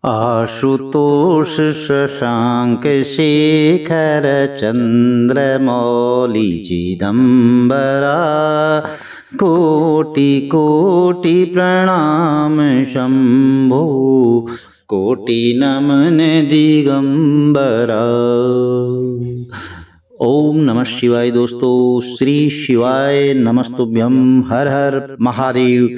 आशुतोष शशांक शेखर चंद्रमौली चिदंबरा कोटि कोटि प्रणाम शंभो कोटि नमन दिगंबरा। ओम नमः शिवाय। दोस्तों, श्री शिवाय नमस्तुभ्यम। हर हर महादेव।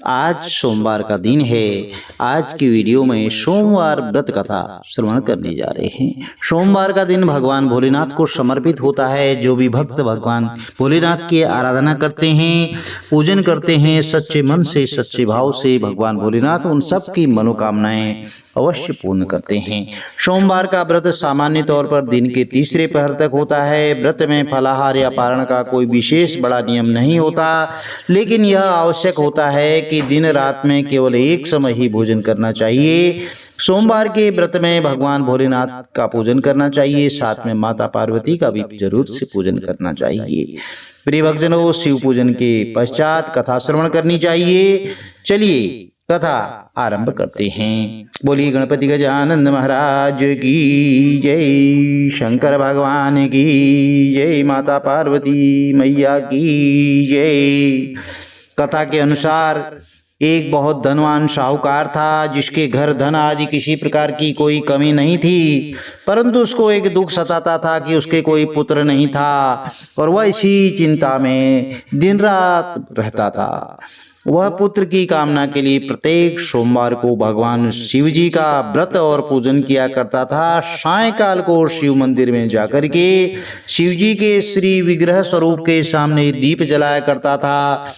आज सोमवार का दिन है। आज की वीडियो में सोमवार व्रत कथा श्रवण करने जा रहे हैं। सोमवार का दिन भगवान भोलेनाथ को समर्पित होता है। जो भी भक्त भगवान भोलेनाथ की आराधना करते हैं, पूजन करते हैं, सच्चे मन से सच्चे भाव से, भगवान भोलेनाथ उन सब की मनोकामनाएं अवश्य पूर्ण करते हैं। सोमवार का व्रत सामान्य तौर पर दिन के तीसरे पहर तक होता है। व्रत में फलाहार या पारण का कोई विशेष बड़ा नियम नहीं होता, लेकिन यह आवश्यक होता है कि दिन रात में केवल एक समय ही भोजन करना चाहिए। सोमवार के व्रत में भगवान भोलेनाथ का पूजन करना चाहिए, साथ में माता पार्वती का भी जरूर से पूजन करना चाहिए। प्रिय भक्तजनों, शिव पूजन के पश्चात कथा श्रवण करनी चाहिए। चलिए कथा आरंभ करते हैं। बोलिए गणपति गजानन महाराज की जय, शंकर भगवान की जय, माता पार्वती मैया की जय। कथा के अनुसार एक बहुत धनवान साहूकार था, जिसके घर धन आदि किसी प्रकार की कोई कमी नहीं थी, परंतु उसको एक दुख सताता था कि उसके कोई पुत्र नहीं था और वह इसी चिंता में दिन रात रहता था। वह पुत्र की कामना के लिए प्रत्येक सोमवार को भगवान शिव जी का व्रत और पूजन किया करता था। सायंकाल को शिव मंदिर में जाकर के शिव जी के श्री विग्रह स्वरूप के सामने दीप जलाया करता था।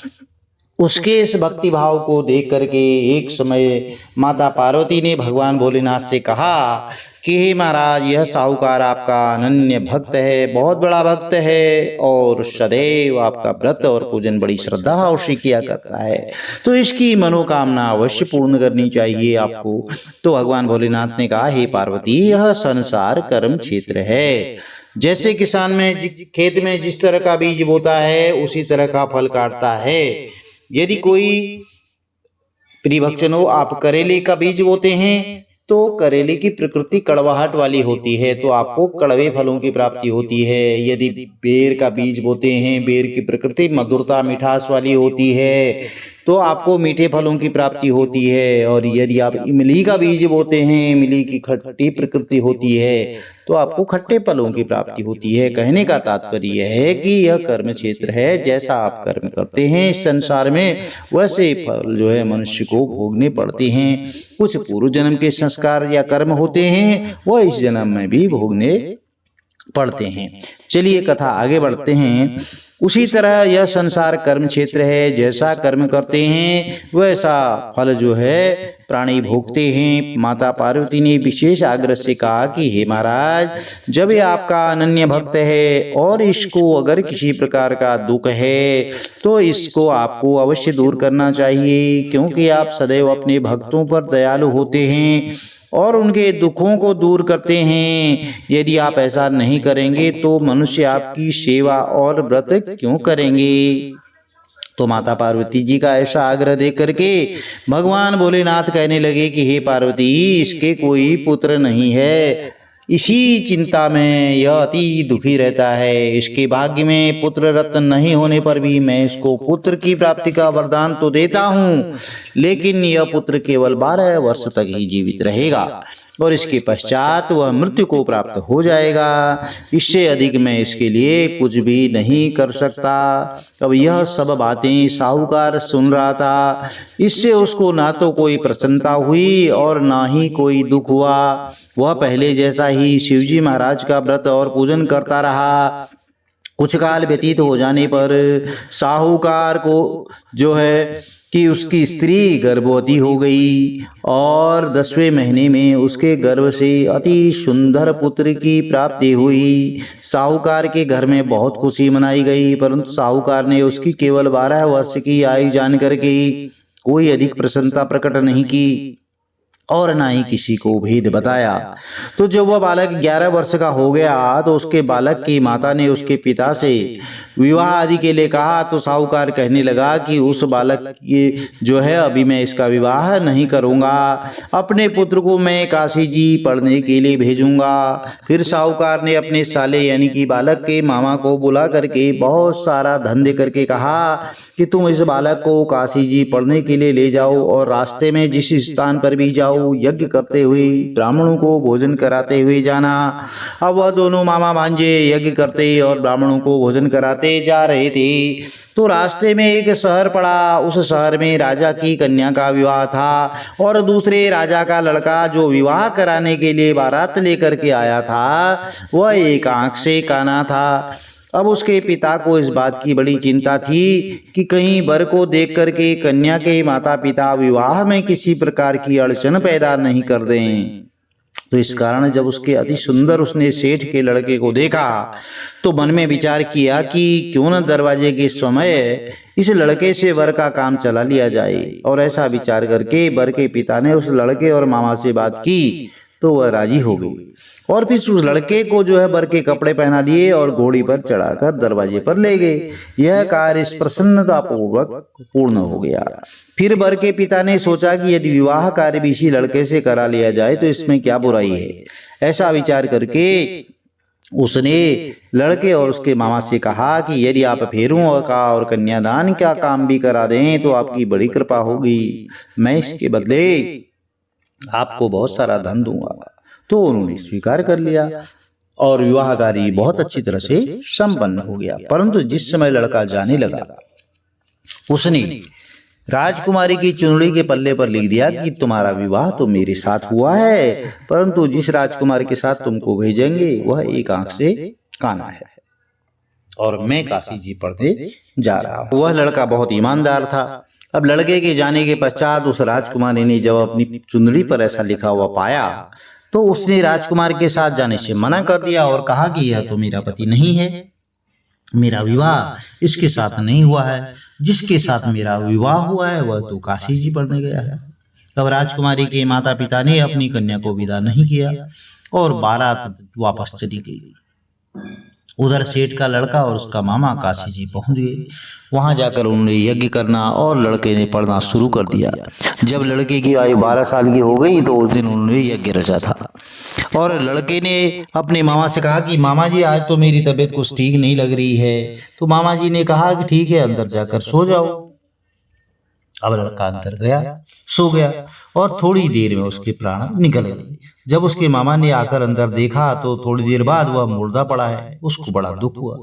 उसके इस भक्ति भाव को देख करके एक समय माता पार्वती ने भगवान भोलेनाथ से कहा कि हे महाराज, यह साहूकार आपका अनन्य भक्त है, बहुत बड़ा भक्त है और सदैव आपका व्रत और पूजन बड़ी श्रद्धा भाव से किया करता है, तो इसकी मनोकामना अवश्य पूर्ण करनी चाहिए आपको। तो भगवान भोलेनाथ ने कहा, हे पार्वती, यह संसार कर्म क्षेत्र है। जैसे किसान में खेत में जिस तरह का बीज बोता है, उसी तरह का फल काटता है। यदि कोई, प्रिय भक्तजनों, आप करेले का बीज बोते हैं तो करेले की प्रकृति कड़वाहट वाली होती है, तो आपको कड़वे फलों की प्राप्ति होती है। यदि बेर का बीज बोते हैं, बेर की प्रकृति मधुरता मिठास वाली होती है, तो आपको मीठे फलों की प्राप्ति होती है। और यदि आप इमली का बीज बोते हैं, इमली की खट्टी प्रकृति होती है, तो आपको खट्टे फलों की प्राप्ति होती है। कहने का तात्पर्य यह है कि यह कर्म क्षेत्र है। जैसा आप कर्म करते हैं इस संसार में, वैसे फल जो है मनुष्य को भोगने पड़ते हैं। कुछ पूर्व जन्म के संस्कार या कर्म होते हैं, वह इस जन्म में भी भोगने पड़ते हैं। चलिए कथा आगे बढ़ते हैं। उसी तरह यह संसार कर्म क्षेत्र है। जैसा कर्म करते हैं वैसा फल जो है प्राणी भोगते हैं। माता पार्वती ने विशेष आग्रह से कहा कि हे महाराज, जब ये आपका अनन्य भक्त है और इसको अगर किसी प्रकार का दुख है तो इसको आपको अवश्य दूर करना चाहिए, क्योंकि आप सदैव अपने भक्तों पर दयालु होते हैं और उनके दुखों को दूर करते हैं। यदि आप ऐसा नहीं करेंगे तो मनुष्य आपकी सेवा और व्रत क्यों करेंगे? तो माता पार्वती जी का ऐसा आग्रह देख करके भगवान भोलेनाथ कहने लगे कि हे पार्वती, इसके कोई पुत्र नहीं है, इसी चिंता में यह अति दुखी रहता है। इसके भाग्य में पुत्र रत्न नहीं होने पर भी मैं इसको पुत्र की प्राप्ति का वरदान तो देता हूँ, लेकिन यह पुत्र केवल 12 वर्ष तक ही जीवित रहेगा और इसके पश्चात वह मृत्यु को प्राप्त हो जाएगा। इससे अधिक मैं इसके लिए कुछ भी नहीं कर सकता। अब यह सब बातें साहूकार सुन रहा था। इससे उसको ना तो कोई प्रसन्नता हुई और ना ही कोई दुख हुआ। वह पहले जैसा ही शिवजी महाराज का व्रत और पूजन करता रहा। कुछ काल व्यतीत हो जाने पर साहूकार को जो है कि उसकी स्त्री गर्भवती हो गई और 10वें महीने में उसके गर्भ से अति सुंदर पुत्र की प्राप्ति हुई। साहूकार के घर में बहुत खुशी मनाई गई, परंतु साहूकार ने उसकी केवल 12 वर्ष की आयु जानकर के कोई अधिक प्रसन्नता प्रकट नहीं की और ना ही किसी को भेद बताया। तो जब वह बालक 11 वर्ष का हो गया तो उसके बालक की माता ने उसके पिता से विवाह आदि के लिए कहा। तो साहूकार कहने लगा कि उस बालक ये जो है अभी मैं इसका विवाह नहीं करूंगा, अपने पुत्र को मैं काशी जी पढ़ने के लिए भेजूंगा। फिर साहूकार ने अपने साले यानी कि बालक के मामा को बुला करके बहुत सारा धन दे करके कहा कि तुम इस बालक को काशी जी पढ़ने के लिए ले जाओ और रास्ते में जिस स्थान पर भी जाओ यज्ञ करते हुए ब्राह्मणों को भोजन कराते हुए जाना। अब वह दोनों मामा भांजे यज्ञ करते और ब्राह्मणों को भोजन कराते जा रहे थे। तो रास्ते में एक शहर पड़ा। उस शहर में राजा की कन्या का विवाह था और दूसरे राजा का लड़का जो विवाह कराने के लिए बारात लेकर के आया था वह एक आंख से काना था। अब उसके पिता को इस बात की बड़ी चिंता थी कि कहीं वर को देख करके कन्या के माता पिता विवाह में किसी प्रकार की अड़चन पैदा नहीं कर दें। तो इस कारण जब उसके अति सुंदर उसने सेठ के लड़के को देखा तो मन में विचार किया कि क्यों न दरवाजे के समय इस लड़के से वर का काम चला लिया जाए। और ऐसा विचार करके वर के पिता ने उस लड़के और मामा से बात की तो वह राजी हो गई और फिर उस लड़के को जो है वर के कपड़े पहना दिए और घोड़ी पर चढ़ाकर दरवाजे पर ले गए। यह कार्य इस प्रसन्नता पूर्वक पूर्ण हो गया। फिर वर के पिता ने सोचा कि यदि विवाह कार्य भी इसी लड़के से करा लिया जाए तो इसमें क्या बुराई है। ऐसा विचार करके उसने लड़के और उसके मामा से कहा कि यदि आप फेरों का और कन्यादान का काम भी करा दें तो आपकी बड़ी कृपा होगी, मैं इसके बदले आपको बहुत सारा धन दूंगा। तो उन्होंने स्वीकार कर लिया और विवाह कार्य बहुत अच्छी तरह से संपन्न हो गया। परंतु जिस समय लड़का जाने लगा उसने राजकुमारी की चुनरी के पल्ले पर लिख दिया कि तुम्हारा विवाह तो मेरे साथ हुआ है, परंतु जिस राजकुमारी के साथ तुमको भेजेंगे वह एक आंख से काना है और मैं काशी जी पढ़ने जा रहा हूं। वह लड़का बहुत ईमानदार था। अब लड़के के जाने के पश्चात उस राजकुमारी ने जब अपनी चुनरी पर ऐसा लिखा हुआ पाया तो उसने राजकुमार के साथ जाने से मना कर दिया और कहा कि यह तो मेरा पति नहीं है, मेरा विवाह इसके साथ नहीं हुआ है, जिसके साथ मेरा विवाह हुआ है वह तो काशी जी पढ़ने गया है। तब राजकुमारी के माता पिता ने अपनी कन्या को विदा नहीं किया और बारात वापस चली गई। उधर सेठ का लड़का और उसका मामा काशी जी पहुंच गए। वहां जाकर उन्होंने यज्ञ करना और लड़के ने पढ़ना शुरू कर दिया। जब लड़के की आयु 12 साल की हो गई तो उस दिन उन्होंने यज्ञ रचा था और लड़के ने अपने मामा से कहा कि मामा जी आज तो मेरी तबीयत कुछ ठीक नहीं लग रही है। तो मामा जी ने कहा कि ठीक है अंदर जाकर सो जाओ। अब लड़का अंदर गया, सो गया और थोड़ी देर में उसके प्राण निकल गए। जब उसके मामा ने आकर अंदर देखा तो थोड़ी देर बाद वह मुर्दा पड़ा है। उसको बड़ा दुख हुआ।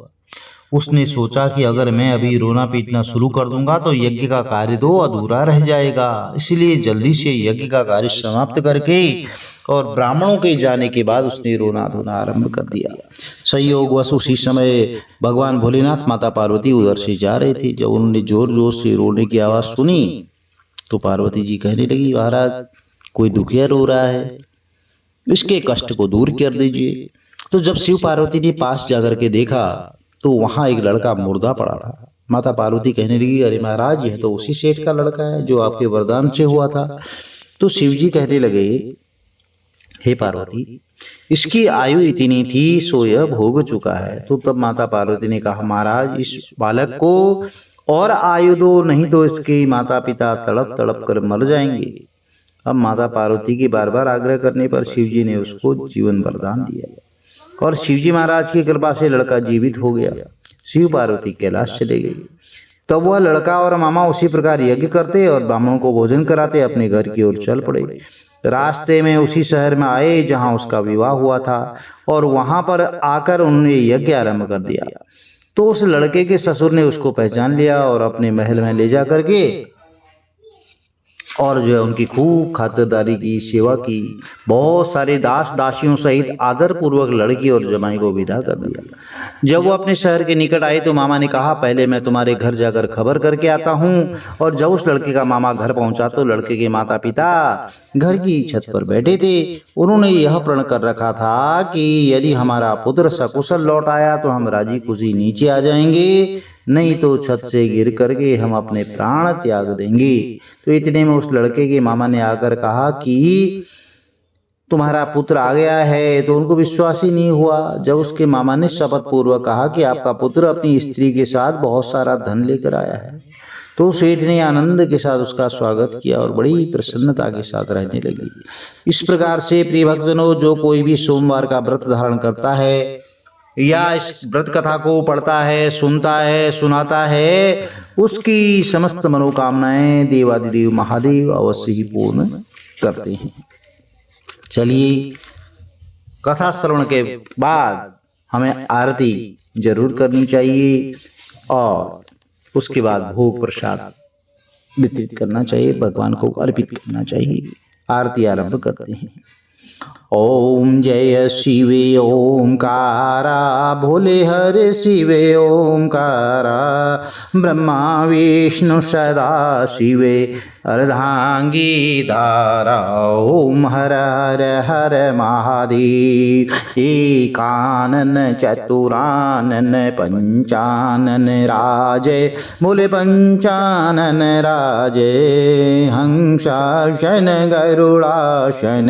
उसने सोचा कि अगर मैं अभी रोना पीटना शुरू कर दूंगा तो यज्ञ का कार्य तो अधूरा रह जाएगा, इसलिए जल्दी से यज्ञ का कार्य समाप्त करके और ब्राह्मणों के जाने के बाद उसने रोना धोना आरंभ कर दिया। संयोगवश उसी समय भगवान भोलेनाथ माता पार्वती उधर से जा रहे थे। जब उन्होंने जोर जोर से रोने की आवाज सुनी तो पार्वती जी कहने लगी, महाराज कोई दुखिया रो रहा है, इसके कष्ट को दूर कर दीजिए। तो जब शिव पार्वती ने पास जाकर के देखा तो वहां एक लड़का मुर्दा पड़ा था। माता पार्वती कहने लगी, अरे महाराज यह तो उसी सेठ का लड़का है जो आपके वरदान से हुआ था। तो शिव जी कहने लगे, हे पार्वती इसकी आयु इतनी थी सो यह भोग चुका है। तो तब माता पार्वती ने कहा, महाराज इस बालक को और आयु दो, नहीं तो इसके माता पिता तड़प तड़प कर मर जाएंगे। अब माता पार्वती के बार बार आग्रह करने पर शिव जी ने उसको जीवन वरदान दिया और शिवजी महाराज की कृपा से लड़का जीवित हो गया। शिव पार्वती कैलाश चले गए। तब वह लड़का और मामा उसी प्रकार यज्ञ करते और ब्राह्मणों को भोजन कराते अपने घर की ओर चल पड़े। रास्ते में उसी शहर में आए जहां उसका विवाह हुआ था और वहां पर आकर उन्होंने यज्ञ आरंभ कर दिया। तो उस लड़के के ससुर ने उसको पहचान लिया और अपने महल में ले जा करके और जो है उनकी खूब खातिरदारी की, सेवा की। बहुत सारे दास दासियों सहित आदर पूर्वक लड़की और जमाई को विदा कर दिया। जब वो अपने शहर के निकट आए तो मामा ने कहा, पहले मैं तुम्हारे घर जाकर खबर करके आता हूँ। और जब उस लड़के का मामा घर पहुंचा तो लड़के के माता पिता घर की छत पर बैठे थे। उन्होंने यह प्रण कर रखा था कि यदि हमारा पुत्र सकुशल लौट आया तो हम राजी खुशी नीचे आ जाएंगे, नहीं तो छत से गिर करके हम अपने प्राण त्याग देंगे। तो इतने में उस लड़के के मामा ने आकर कहा कि तुम्हारा पुत्र आ गया है। तो उनको विश्वास ही नहीं हुआ। जब उसके मामा ने शपथ पूर्वक कहा कि आपका पुत्र अपनी स्त्री के साथ बहुत सारा धन लेकर आया है, तो सेठ ने आनंद के साथ उसका स्वागत किया और बड़ी प्रसन्नता के साथ रहने लगी। इस प्रकार से प्रिय भक्तजनों, जो कोई भी सोमवार का व्रत धारण करता है या इस व्रत कथा को पढ़ता है, सुनता है, सुनाता है, उसकी समस्त मनोकामनाएं देवादिदेव महादेव अवश्य ही पूर्ण करते हैं। चलिए, कथा श्रवण के बाद हमें आरती जरूर करनी चाहिए और उसके बाद भोग प्रसाद वितरित करना चाहिए, भगवान को अर्पित करना चाहिए। आरती आरंभ करते हैं। ओम जय शिवे ओंकारा, भोले हरे शिवे ओंकारा, ब्रह्मा विष्णु सदा शिवे अर्धांगी धारा। ओम हर हर हर महादेव, एकानन चतुरानन पंचानन राजे, बोले पंचानन राजे, हंसासन गरुड़ासन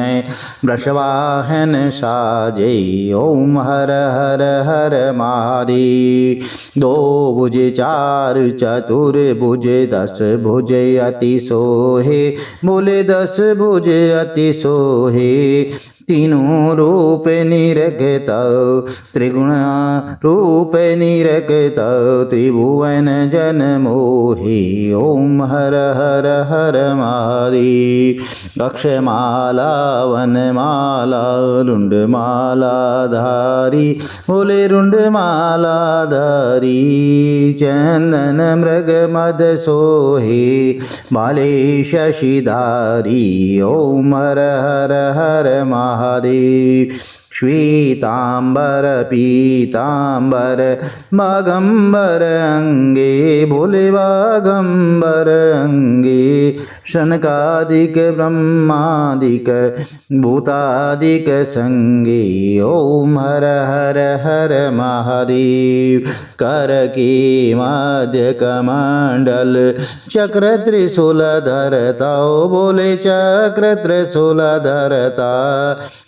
वृषवाहन साजे। ओम हर हर हर महादेव। दो भुज चार चतुर्भुज, दस भुज अति सोहे, बोले दस भुज अति सोहे। तीनों रूप निरखत, त्रिगुण रूप निरखत, त्रिभुवन जन मोहे। ओम हर हर हर महादेव। अक्षमाला वनमाला रुंडमाला धारी, बोले रुंडमाला धारी। चंदन मृग मद सोहे, बाले शशिधारी। ओम हर हर हर महादेव। श्वेतांबर पीतांबर बागंबर अंगे, बोले बागंबर अंगे। शनकादिक ब्रह्मादिक भूतादिक संगे। ओम हर हर हर महादेव। कर के मध्य कमंडल, चक्र त्रिशूल धरता, बोले चक्र त्रिशूल धरता।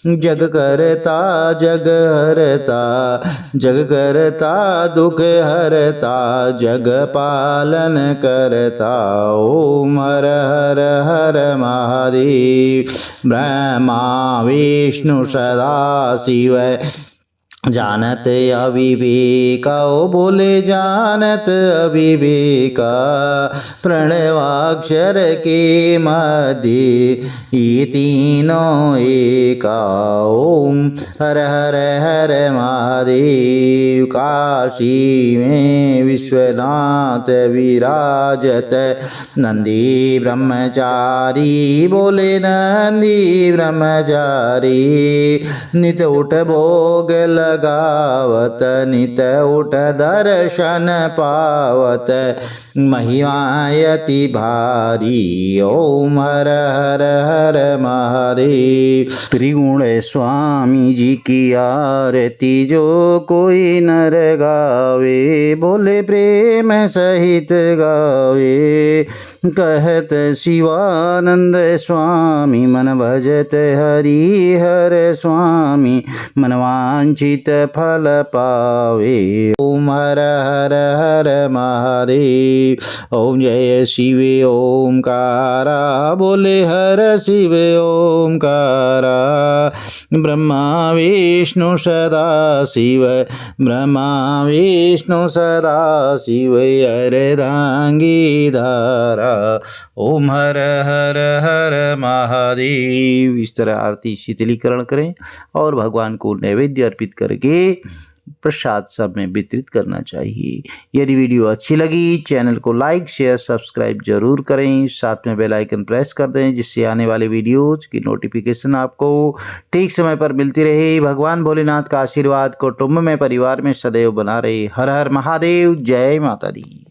जग करता जग हरता, जग करता दुख हरता, जग पालन करता। ओम हर हर हर महादेव। ब्रह्मा विष्णु सदा शिव जानत अविवेका, ओ बोले जानत अविवेका। प्रणवाक्षर के मध्य ये तीनों एका। ओम हर हर हर महादेव। काशी में विश्वनाथ विराजत, नंदी ब्रह्मचारी, बोले नंदी ब्रह्मचारी। नित उठ भोग लगावत, नित उठ दर्शन पावत, महिमायति भारी। ओम हर हर हर महादेव। त्रिगुण स्वामी जी की आरती जो कोई नर गावे, बोले प्रेम सहित गावे। कहत शिवानंद स्वामी मन भजत हरि हर स्वामी, मनवांछित फल पावे। ओम हर हर हर महादेव। ओम जय शिवे ओंकारा, बोले हर शिवे ओंकारा। ब्रह्मा विष्णु सदा शिव, ब्रह्मा विष्णु सदा शिव अर्धांगी धारा। ओम हर हर हर महादेव। इस तरह आरती शीतलीकरण करें और भगवान को नैवेद्य अर्पित करके प्रसाद सब में वितरित करना चाहिए। यदि वीडियो अच्छी लगी, चैनल को लाइक शेयर सब्सक्राइब जरूर करें। साथ में बेल आइकन प्रेस कर दें, जिससे आने वाले वीडियोज की नोटिफिकेशन आपको ठीक समय पर मिलती रहे। भगवान भोलेनाथ का आशीर्वाद कुटुंब में परिवार में सदैव बना रहे। हर हर महादेव। जय माता दी।